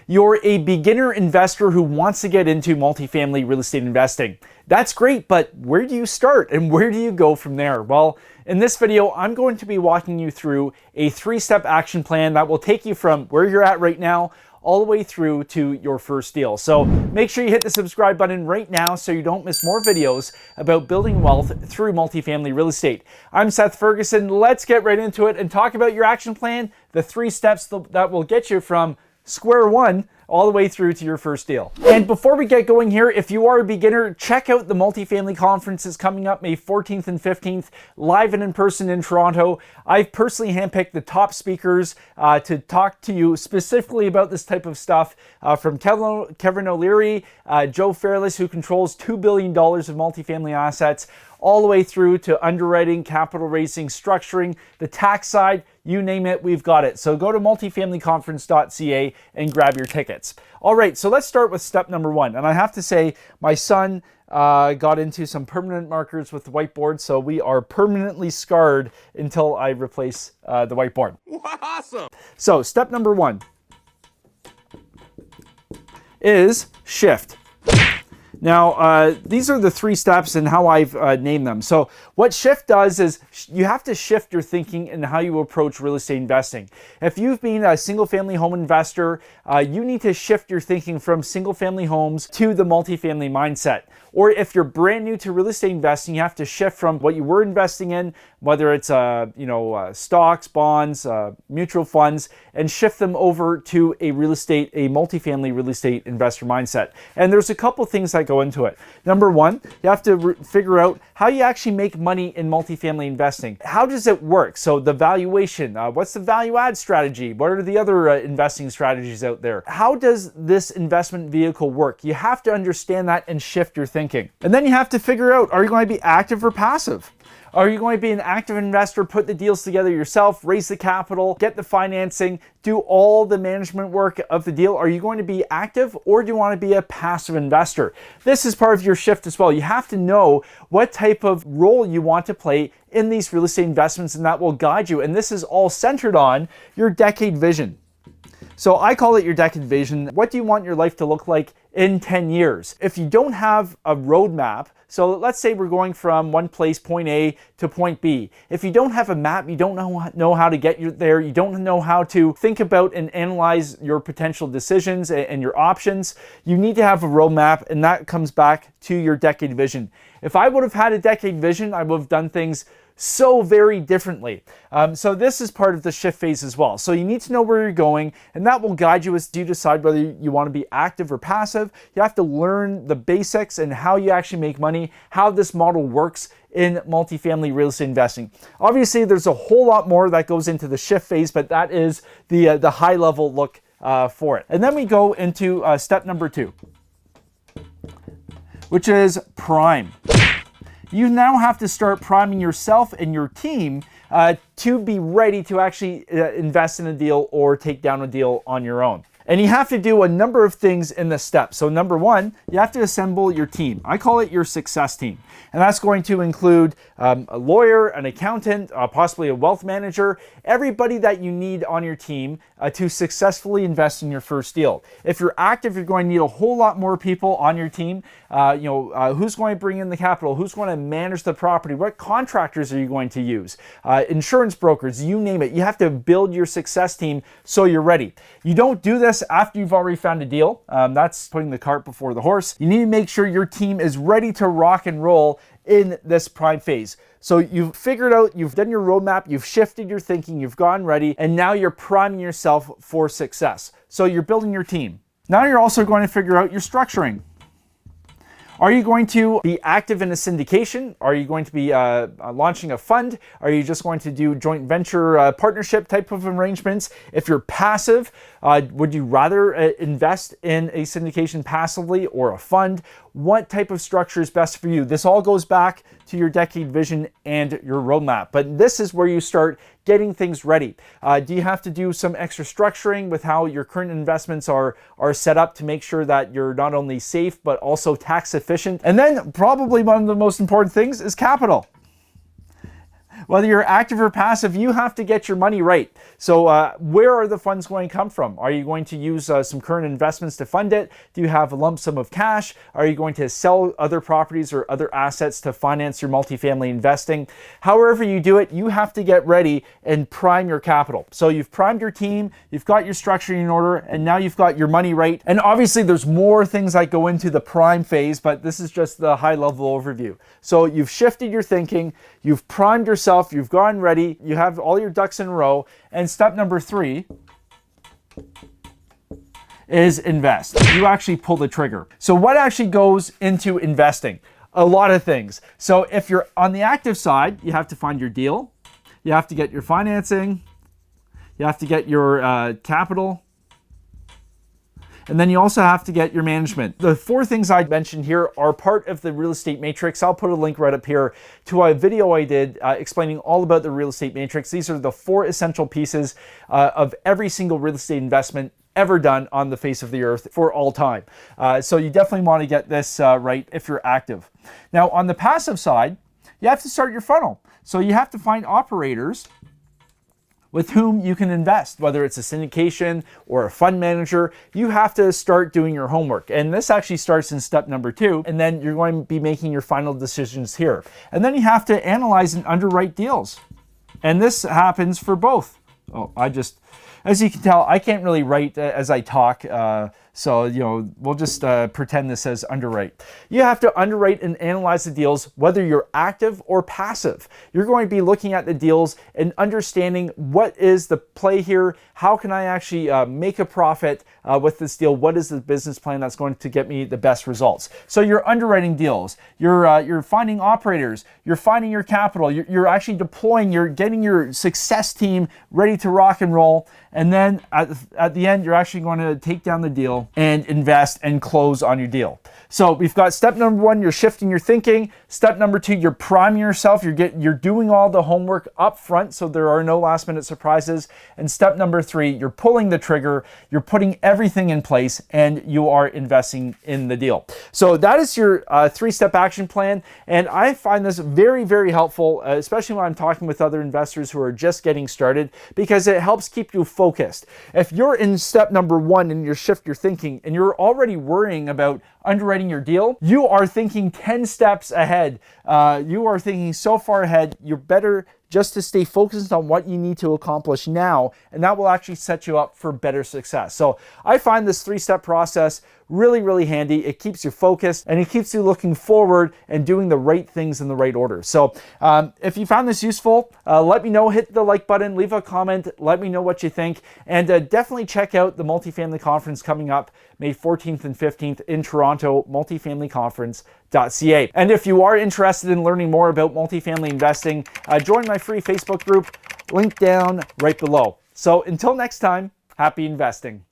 You're a beginner investor who wants to get into multifamily real estate investing. That's great, but where do you start and where do you go from there? Well, in this video, I'm going to be walking you through a 3-step action plan that will take you from where you're at right now all the way through to your first deal. So make sure you hit the subscribe button right now so you don't miss more videos about building wealth through multifamily real estate. I'm Seth Ferguson. Let's get right into it and talk about your action plan, the 3 steps that will get you from square one all the way through to your first deal. And before we get going here, if you are a beginner, check out the Multifamily Conference is coming up May 14th and 15th, live and in person in Toronto. I've personally handpicked the top speakers to talk to you specifically about this type of stuff, from Kevin O'Leary, Joe Fairless, who controls $2 billion of multifamily assets, all the way through to underwriting, capital raising, structuring, the tax side, you name it, we've got it. So go to multifamilyconference.ca and grab your tickets. All right, so let's start with step number 1. And I have to say, my son got into some permanent markers with the whiteboard, so we are permanently scarred until I replace the whiteboard. Awesome! So step number 1 is shift. Now, these are the 3 steps and how I've named them. So what shift does is you have to shift your thinking and how you approach real estate investing. If you've been a single family home investor, you need to shift your thinking from single family homes to the multifamily mindset. Or if you're brand new to real estate investing, you have to shift from what you were investing in, whether it's stocks, bonds, mutual funds, and shift them over to a multifamily real estate investor mindset. And there's a couple things that go into it. Number 1, you have to figure out how you actually make money in multifamily investing. How does it work? So the valuation, what's the value add strategy? What are the other investing strategies out there? How does this investment vehicle work? You have to understand that and shift your thinking. And then you have to figure out, are you going to be active or passive? Are you going to be an active investor, put the deals together yourself, raise the capital, get the financing, do all the management work of the deal? Are you going to be active, or do you want to be a passive investor? This is part of your shift as well. You have to know what type of role you want to play in these real estate investments, and that will guide you. And this is all centered on your decade vision. So I call it your decade vision. What do you want your life to look like in 10 years? If you don't have a roadmap, so let's say we're going from one place, point A, to point B. If you don't have a map, you don't know how to get there, you don't know how to think about and analyze your potential decisions and your options, you need to have a roadmap, and that comes back to your decade vision. If I would have had a decade vision, I would have done things so very differently. So this is part of the shift phase as well. So you need to know where you're going, and that will guide you as you decide whether you want to be active or passive. You have to learn the basics and how you actually make money, how this model works in multifamily real estate investing. Obviously, there's a whole lot more that goes into the shift phase, but that is the high level look for it. And then we go into step number 2, which is prime. You now have to start priming yourself and your team to be ready to actually invest in a deal or take down a deal on your own. And you have to do a number of things in this step. So number 1, you have to assemble your team. I call it your success team. And that's going to include a lawyer, an accountant, possibly a wealth manager, everybody that you need on your team to successfully invest in your first deal. If you're active, you're going to need a whole lot more people on your team. Who's going to bring in the capital? Who's going to manage the property? What contractors are you going to use? Insurance brokers, you name it. You have to build your success team so you're ready. You don't do this after you've already found a deal. That's putting the cart before the horse. You need to make sure your team is ready to rock and roll in this prime phase. So you've figured out, you've done your roadmap, you've shifted your thinking, you've gotten ready, and now you're priming yourself for success. So you're building your team. Now you're also going to figure out your structuring. Are you going to be active in a syndication? Are you going to be launching a fund? Are you just going to do joint venture partnership type of arrangements? If you're passive, would you rather invest in a syndication passively or a fund? What type of structure is best for you? This all goes back to your decade vision and your roadmap. But this is where you start getting things ready. Do you have to do some extra structuring with how your current investments are set up to make sure that you're not only safe, but also tax efficient? And then probably one of the most important things is capital. Whether you're active or passive, you have to get your money right. So where are the funds going to come from? Are you going to use some current investments to fund it? Do you have a lump sum of cash? Are you going to sell other properties or other assets to finance your multifamily investing? However you do it, you have to get ready and prime your capital. So you've primed your team, you've got your structure in order, and now you've got your money right. And obviously there's more things that go into the prime phase, but this is just the high level overview. So you've shifted your thinking, you've primed yourself, you've gone ready, you have all your ducks in a row, and step number 3 is invest. You actually pull the trigger. So what actually goes into investing? A lot of things. So if you're on the active side, you have to find your deal, you have to get your financing, you have to get your capital, and then you also have to get your management. The 4 things I mentioned here are part of the real estate matrix. I'll put a link right up here to a video I did explaining all about the real estate matrix. These are the 4 essential pieces of every single real estate investment ever done on the face of the earth for all time. So you definitely want to get this right if you're active. Now on the passive side, you have to start your funnel. So you have to find operators with whom you can invest, whether it's a syndication or a fund manager. You have to start doing your homework. And this actually starts in step number 2, and then you're going to be making your final decisions here. And then you have to analyze and underwrite deals. And this happens for both. As you can tell, I can't really write as I talk, so we'll just pretend this says underwrite. You have to underwrite and analyze the deals, whether you're active or passive. You're going to be looking at the deals and understanding what is the play here, how can I actually make a profit with this deal, what is the business plan that's going to get me the best results. So you're underwriting deals, you're finding operators, you're finding your capital, you're actually deploying, you're getting your success team ready to rock and roll. And then at the end, you're actually going to take down the deal and invest and close on your deal. So we've got step number 1, you're shifting your thinking. Step number 2, you're priming yourself. You're doing all the homework up front so there are no last minute surprises. And step number 3, you're pulling the trigger, you're putting everything in place, and you are investing in the deal. So that is your 3-step action plan. And I find this very, very helpful, especially when I'm talking with other investors who are just getting started, because it helps keep you focused. If you're in step number 1 and you shift your thinking and you're already worrying about underwriting your deal, you are thinking 10 steps ahead. You are thinking so far ahead. You're better just to stay focused on what you need to accomplish now, and that will actually set you up for better success. So I find this 3-step process really, really handy. It keeps you focused and it keeps you looking forward and doing the right things in the right order. So if you found this useful, let me know, hit the like button, leave a comment, let me know what you think, and definitely check out the Multifamily Conference coming up May 14th and 15th in Toronto, multifamilyconference.ca. And if you are interested in learning more about multifamily investing, join my free Facebook group, link down right below. So until next time, happy investing.